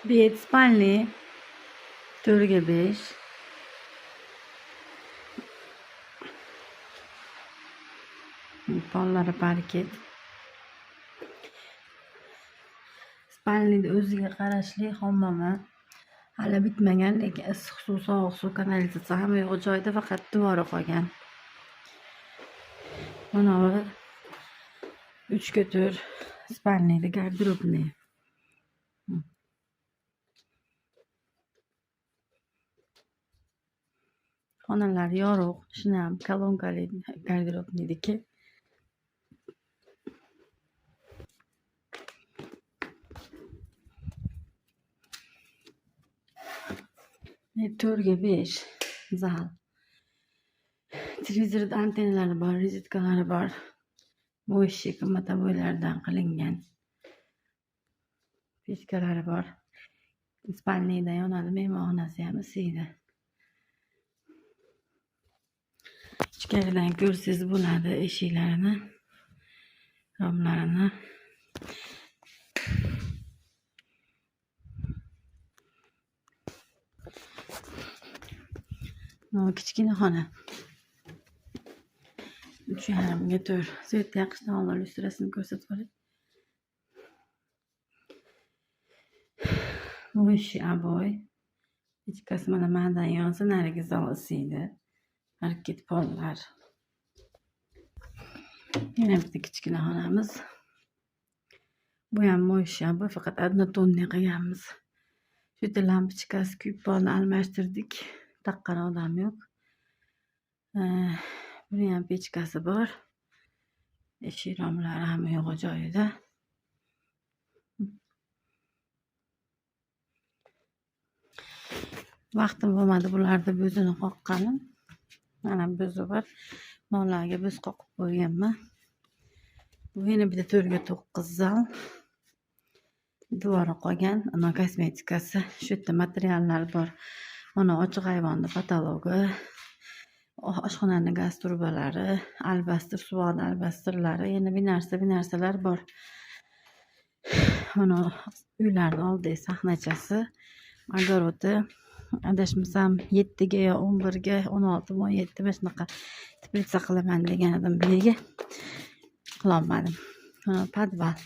Bet spalni 4x5. Pollari parket. Spalnida o'ziga qarashli hammommi. Hali bitmagan, lekin issiq suv, sovuq suv, kanalizatsiya hamma yo'q joyda, faqat devori qolgan. Mana bu 3x4 spalnida garderobni. Xonalar yorug', shuni ham kolonkali garderobniki. To'rtga 5 zal. Televizorda antennalari bor, rozetkalari bor. Mo'ysik motoboylardan qilingan. Pechkalari bor. Spalnida yonadi, mehmonxonasi ham isiydi. Ichkaridan ko'rsangiz bo'ladi eshiklarini, romlarini. Bu kichkina xona. 3,5 ga 4. Svet yoqishdan oldin lyustrasini ko'rsatib qo'ying. Bu ishi aboy. Ichkasi mana madan yonsa, narigi zal isiydi. Parket pollar. Yana bitta kichkina xonamiz. Bu ham mo'yshabi, faqat однотонный qilganmiz. Shu yerda lampochkasi kuyib qoldi, almashtirdik. Taqqan odam yo'q. Buni ham pechkasi bor. Eshik romlari hamma yo'q joyida. Vaqtim bo'lmadi bularda bo'zini qoqqanim. Mana bo'zi bor. Nollarga bo'z qoqib qo'yganman. Bu yana bitta 4x9 zal. Devori qolgan, ana kosmetikasi. Shu yerda materiallar bor. Mana ochiq ayvonda patologi, oshxonaning gaz turbalari, albastr, suvod albastrlari, yana bir narsalar bor. Mana uylarning oldi sahnachasi, огороди. Adashmasam 7 ga yo 11 ga 16 17 mana shunaqa teplitsa qilaman degan edim, biriga qilolmadim. Podval.